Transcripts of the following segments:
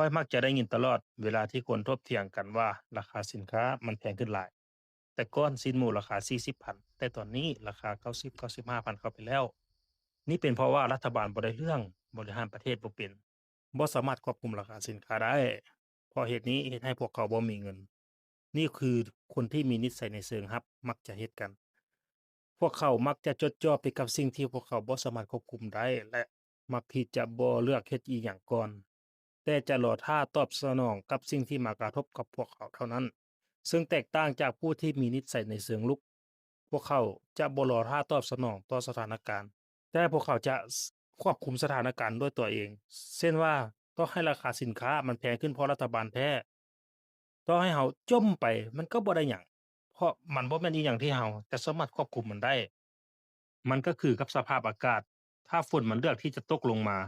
ค่อยมักจะได้ยินตลอดเวลาที่คนทบเถียงกันว่าราคาสินค้ามันแพงขึ้นหลายแต่ก่อนสิ้นหมูราคา40,000แต่ตอนนี้ราคา90 95,000เข้าไปแล้วนี่เป็นเพราะว่ารัฐบาลบ่ได้เรื่องบริหารประเทศบ่เป็นบ่สามารถควบคุมราคาสินค้าได้เพราะเหตุนี้เฮ็ดให้พวกเขาบ่มีเงินนี่คือคนที่มีนิสัยในเชิงรับมักจะเฮ็ดกันพวกเขามักจะจดจ่อไปกับสิ่งที่พวกเขาบ่สามารถควบคุมได้และมักที่จะบ่เลือกเฮ็ดอิหยังก่อน แต่จะรอท่าตอบสนองกับสิ่งที่มากระทบกับพวกเขาเท่านั้น ซึ่งแตกต่างจากผู้ที่มีนิสัยในเชิงลุก พวกเขาจะบ่รอท่าตอบสนองต่อสถานการณ์ แต่พวกเขาจะควบคุมสถานการณ์ด้วยตัวเองเช่นว่าต้องให้ราคาสินค้ามันแพงขึ้นเพราะรัฐบาลแท้ต่อให้เราจมไปมันก็บ่ได้หยังเพราะมันบ่แม่นอิหยังที่เราจะสามารถควบคุมมันได้ มันก็คือกับสภาพอากาศ ถ้าฝนมันเลือกที่จะตกลงมา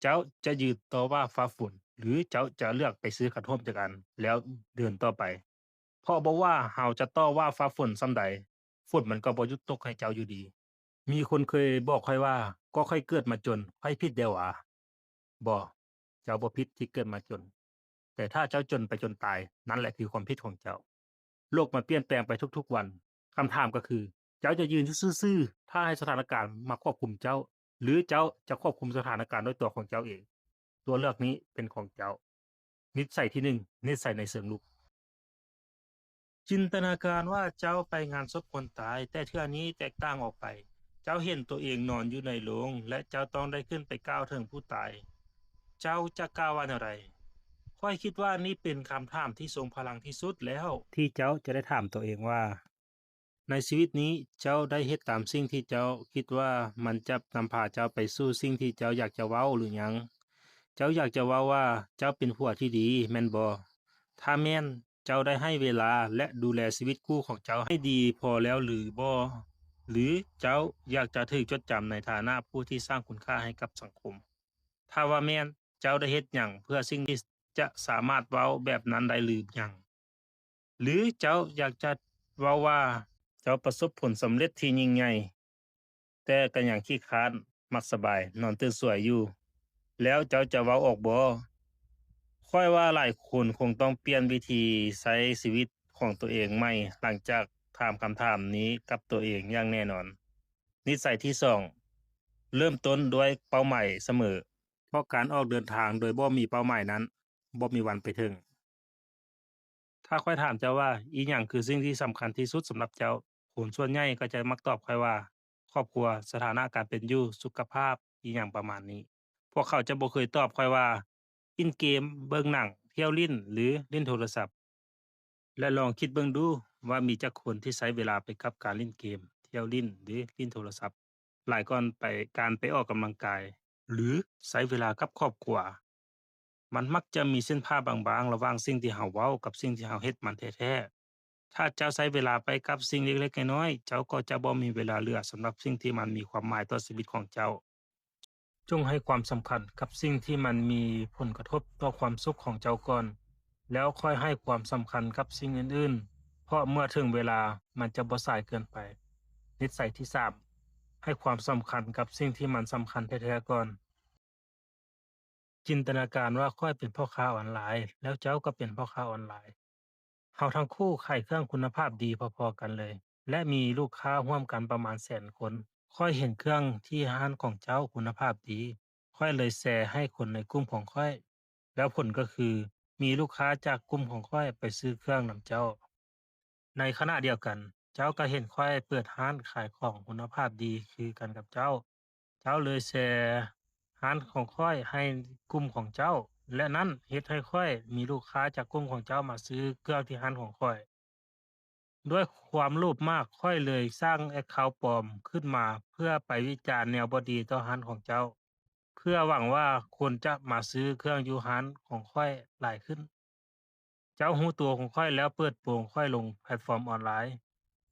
เจ้าจะยืนต่อว่าฟ้าฝนหรือเจ้าจะเลือกไปซื้อกระทบจากอันแล้วเดินต่อไปเพราะบ่ว่าเราจะต่อว่าฟ้าฝนส่ำใดฝนมันก็บ่หยุดตกให้เจ้าอยู่ดี มีคนเคยบอกข้อยว่าก็ข้อยเกิดมาจนข้อยผิดแล้วหวาบ่เจ้าบ่ผิดที่เกิดมาจนแต่ถ้าเจ้าจนไปจนตายนั่นแหละคือความผิดของเจ้าโลกมันเปลี่ยนแปลงไปทุกๆวันคำถามก็คือเจ้าจะยืนอยู่ซื่อๆถ้าให้สถานการณ์มาควบคุมเจ้าหรือเจ้าจะควบคุมสถานการณ์ด้วยตัวของเจ้าเองตัวเลือกนี้เป็นของเจ้านิสัยที่1นิสัยในเชิงรุกจินตนาการว่าเจ้าไปงานศพคนตายแต่เทื่อนี้แตกต่างออกไป เจ้าเห็นตัวเองนอนอยู่ในโลงและเจ้าต้องได้ขึ้นไปกล่าวถึงผู้ตาย เจ้าจะกล่าวว่าแนวใดข้อยคิดว่านี่เป็นคำถามที่ทรงพลังที่สุดแล้วที่เจ้าจะได้ถามตัวเองว่าในชีวิตนี้เจ้าได้เฮ็ดตามสิ่งที่เจ้าคิดว่ามันจะนำพาเจ้าไปสู่สิ่งที่เจ้าอยากจะเว้าหรือยังเจ้าอยากจะเว้าว่าเจ้าเป็นผัวที่ดีแม่นบ่ถ้าแม่นเจ้าได้ให้เวลาและดูแลชีวิตคู่ของเจ้าให้ดีพอแล้วหรือบ่ หรือเจ้าอยากจะถูกจดจำในฐานะผู้ที่สร้างคุณค่าให้กับสังคม ถ้าว่าแม่นเจ้าได้เฮ็ดหยังเพื่อสิ่งที่จะสามารถเว้าแบบนั้นได้หรือยังหรือเจ้าอยากจะเว้าว่าเจ้าประสบผลสำเร็จที่ยิ่งใหญ่แต่ก็ยังขี้คร้านมักสบายนอนตื่นสวยอยู่แล้วเจ้าจะเว้าออกบ่ข้อยว่าหลายคนคงต้องเปลี่ยนวิธีใช้ชีวิตของตัวเองใหม่หลังจากถามคำถามนี้กับตัวเองอย่างแน่นอน นิสัยที่2เริ่มต้นด้วยเป้าหมายเสมอเพราะการออกเดินทางโดยบ่มีเป้าหมายนั้นบ่มีวันไปถึงถ้าข้อยถามเจ้าว่าอิหยังคือสิ่งที่สำคัญที่สุดสำหรับเจ้าคนส่วนใหญ่ก็จะมักตอบข้อยว่าครอบครัวสถานะการเป็นอยู่สุขภาพอิหยังประมาณนี้พวกเขาจะบ่เคยตอบข้อยว่ากินเกมเบิ่งหนังเที่ยวลิ้นหรือเล่นโทรศัพท์และลองคิดเบิ่งดูว่ามีจักคนที่ใช้เวลาไปกับการเล่นเกมเที่ยวลิ้นหรือเล่นโทรศัพท์ หลายก่อนไปการไปออกกำลังกายหรือใช้เวลากับครอบครัวมันมักจะมีเส้นผ่าบางๆระหว่างสิ่งที่เราเว้ากับสิ่งที่เราเฮ็ดมันแท้ๆถ้าเจ้าใช้เวลาไปกับสิ่งเล็กๆน้อยๆเจ้าก็จะบ่มีเวลาเหลือสำหรับสิ่งที่มันมีความหมายต่อชีวิตของเจ้าจงให้ความสำคัญกับสิ่งที่มันมีผลกระทบต่อความสุขของเจ้าก่อนแล้วค่อยให้ความสำคัญกับสิ่งอื่นๆเพราะเมื่อถึงเวลามันจะบ่สายเกินไปนิสัยที่3ให้ความสำคัญกับสิ่งที่มันสำคัญแท้ๆก่อนจินตนาการว่าข้อยเป็นพ่อค้าออนไลน์แล้วเจ้าก็เป็นพ่อค้าออนไลน์เราทั้งคู่ขายเครื่องคุณภาพดีพอๆกันเลยและมีลูกค้าร่วมกันประมาณ100,000คนข้อยเห็นเครื่องที่ร้านของเจ้าคุณภาพดีข้อยเลยแชร์ให้คนในกลุ่มของข้อยแล้วผลก็คือมีลูกค้าจากกลุ่มของข้อยไปซื้อเครื่องนำเจ้า ในขณะเดียวกันเจ้าก็เห็นข้อยเปิดร้านขายของคุณภาพดีคือกันกับเจ้า เจ้าเลยแชร์ร้านของข้อยให้กลุ่มของเจ้า และนั้นเฮ็ดให้ข้อยมีลูกค้าจากกลุ่มของเจ้ามาซื้อเครื่องที่ร้านของข้อย ด้วยความโลภมากข้อยเลยสร้างแอ็กเคานต์ปลอมขึ้นมาเพื่อไปวิจารณ์แนวบ่ดีต่อร้านของเจ้า เพื่อหวังว่าคนจะมาซื้อเครื่องอยู่ร้านของข้อยหลายขึ้น เจ้ารู้ตัวของข้อยแล้วเปิดโปงข้อยลงแพลตฟอร์มออนไลน์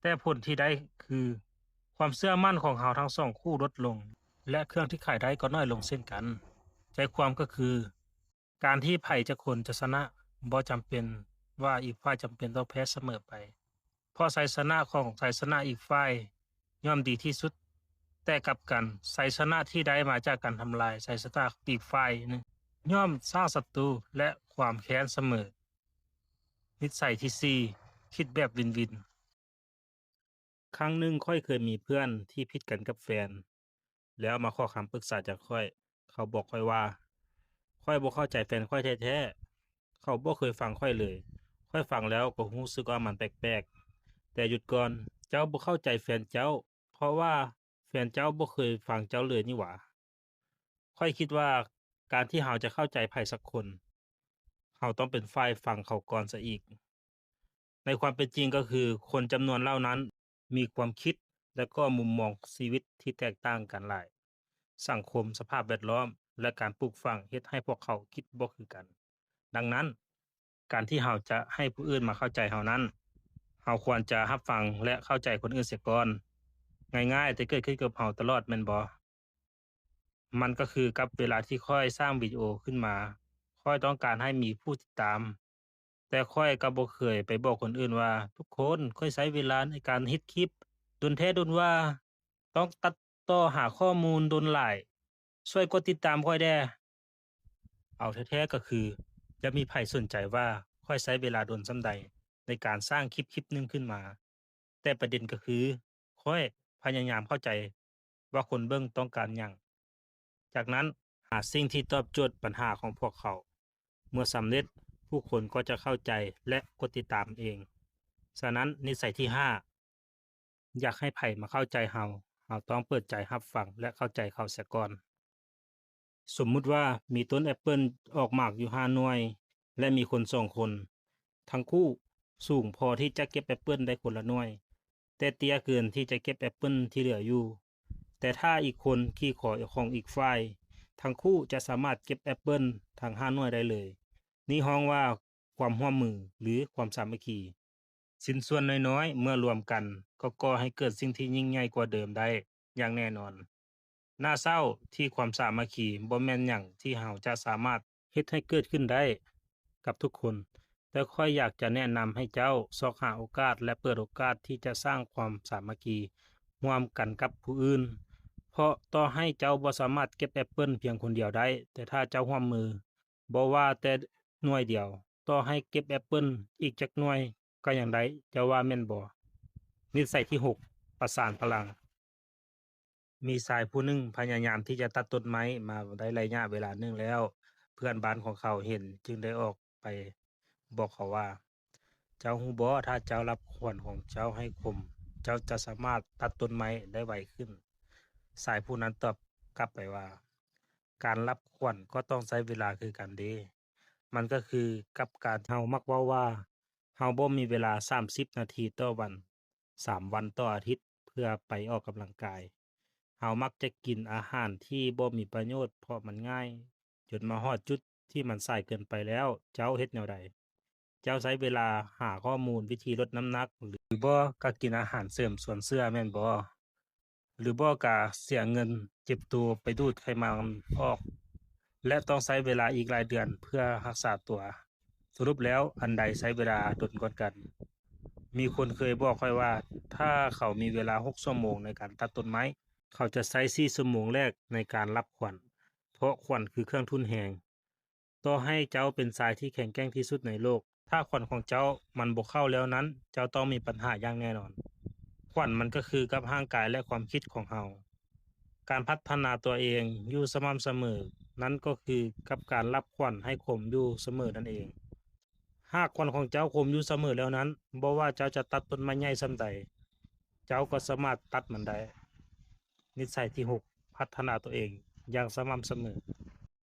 แต่ผลที่ได้คือความเชื่อมั่นของเราทั้งสองคู่ลดลงและเครื่องที่ขายได้ก็น้อยลงเช่นกันใจความก็คือการที่ไผจะคนจะชนะบ่จำเป็นว่าอีกฝ่ายจำเป็นต้องแพ้เสมอไปเพราะชัยชนะของชัยชนะอีกฝ่ายย่อมดีที่สุดแต่กลับกันชัยชนะที่ได้มาจากการทำลายชัยชนะอีกฝ่ายหนึ่ง ย่อมสร้างศัตรูและความแค้นเสมอนิสัยที่สี่คิดแบบวินวินครั้งหนึ่งค่อยเคยมีเพื่อนที่ผิดกันกับแฟนแล้วมาขอคำปรึกษาจากค่อยเขาบอกค่อยว่าค่อยบ่เข้าใจแฟนค่อยแท้ๆเขาบ่เคยฟังค่อยเลยค่อยฟังแล้วก็รู้สึกว่ามันแปลกๆแต่หยุดก่อนเจ้าบ่เข้าใจแฟนเจ้าเพราะว่าแฟนเจ้าบ่เคยฟังเจ้าเลยนี่หว่าค่อยคิดว่าการที่เราจะเข้าใจไผสักคนเราต้องเป็นฝ่ายฟังเขาก่อนเสียอีก ในความเป็นจริงก็คือคนจำนวนเหล่านั้นมีความคิดและก็มุมมองชีวิตที่แตกต่างกันหลายสังคมสภาพแวดล้อมและการปลูกฝังเฮ็ดให้พวกเขาคิดบ่คือกันดังนั้นการที่เราจะให้ผู้อื่นมาเข้าใจเรานั้นเราควรจะรับฟังและเข้าใจคนอื่นเสียก่อนง่ายๆแต่เกิดขึ้นกับเราตลอดแม่นบ่มันก็คือกับเวลาที่ค่อยสร้างวิดีโอขึ้นมาค่อยต้องการให้มีผู้ติดตาม แต่ข้อยก็บ่เคยไปบอกคนอื่นว่าทุกคนข้อยใช้เวลาในการเฮ็ดคลิปดนแท้ดนว่าต้องตัดต่อหาข้อมูลดนหลายช่วยกดติดตามข้อยแด่เอาแท้ๆก็คือจะมีไผสนใจว่าข้อยใช้เวลาดนส่ำใดในการสร้างคลิปหนึ่งขึ้นมาแต่ประเด็นก็คือข้อยพยายามเข้าใจว่าคนเบิ่งต้องการหยังจากนั้นหาสิ่งที่ตอบโจทย์ปัญหาของพวกเขา เมื่อสำเร็จผู้คนก็จะเข้าใจและกดติดตามเอง ฉะนั้นนิสัยที่5อยากให้ไผมาเข้าใจเราต้องเปิดใจรับฟังและเข้าใจเขาเสียก่อน สมมุติว่ามีต้นแอปเปิลออกหมากอยู่5หน่วยและมีคน2คนทั้งคู่สูงพอที่จะเก็บแอปเปิลได้คนละหน่วยแต่เตี้ยเกินที่จะเก็บแอปเปิลที่เหลืออยู่แต่ถ้าอีกคนขี้ขอของอีกฝ่ายทั้งคู่จะสามารถเก็บแอปเปิลทั้ง5หน่วยได้เลยนี่ฮ้องว่าความร่วมมือหรือความสามัคคีชิ้นส่วนน้อยๆเมื่อรวมกันก็ก่อให้เกิดสิ่งที่ยิ่งใหญ่กว่าเดิมได้อย่างแน่นอน น่าเศร้าที่ความสามัคคีบ่แม่นหยังที่เราจะสามารถเฮ็ดให้เกิดขึ้นได้กับทุกคน แต่ข้อยอยากจะแนะนำให้เจ้าซอกหาโอกาสและเปิดโอกาสที่จะสร้างความสามัคคีร่วมกันกับผู้อื่น เพราะต่อให้เจ้าบ่สามารถเก็บแอปเปิลเพียงคนเดียวได้ แต่ถ้าเจ้าร่วมมือบ่ว่าแต่หน่วยเดียว ต่อให้เก็บแอปเปิลอีกจักหน่วยก็ยังได้เจ้าว่าแม่นบ่นิสัยที่6ประสานพลัง มีชายผู้หนึ่งพยายามที่จะตัดต้นไม้มาได้ระยะเวลาหนึ่งแล้ว เพื่อนบ้านของเขาเห็นจึงได้ออกไปบอกเขาว่า เจ้ารู้บ่ถ้าเจ้ารับขวัญของเจ้าให้คม เจ้าจะสามารถตัดต้นไม้ได้ไวขึ้นชายผู้นั้นตอบกลับไปว่า การรับขวัญก็ต้องใช้เวลาคือกันเดะมันก็คือกับการเฮามักเว้าว่าเฮาบ่มีเวลา30นาทีต่อวัน3วันต่ออาทิตย์เพื่อไปออกกำลังกายเฮามักจะกินอาหารที่บ่มีประโยชน์เพราะมันง่ายจนมาฮอดจุดที่มันสายเกินไปแล้วเจ้าเฮ็ดแนวใดเจ้าใช้เวลาหาข้อมูลวิธีลดน้ำหนักหรือบ่ก็กินอาหารเสริมส่วนเสื้อแม่นบ่หรือบ่ก็เสียเงินเจ็บตัวไปดูดไขมันออก และต้องใช้เวลาอีกหลายเดือนเพื่อรักษาตัว สรุปแล้วอันใดใช้เวลาดนกว่ากัน มีคนเคยบอกค่อยว่าถ้าเขามีเวลา6ชั่วโมงในการตัดต้นไม้ เขาจะใช้4ชั่วโมงแรกในการรับขวัญเพราะขวัญคือเครื่องทุนแหงต่อให้เจ้าเป็นสายที่แข็งแกร่งที่สุดในโลก ถ้าขวัญของเจ้ามันบ่เข้าแล้วนั้น เจ้าต้องมีปัญหาอย่างแน่นอน ขวัญมันก็คือกับร่างกายและความคิดของเราการพัฒนาตัวเองอยู่สม่ำเสมอนั้นก็คือกับการรับขวัญให้คมอยู่เสมอนั่นเองหากขวัญของเจ้าคมอยู่เสมอแล้วนั้นบ่ว่าเจ้าจะตัดต้นไม้ใหญ่ส่ำใดเจ้าก็สามารถตัดมันได้นิสัยที่6พัฒนาตัวเองอย่างสม่ำเสมอ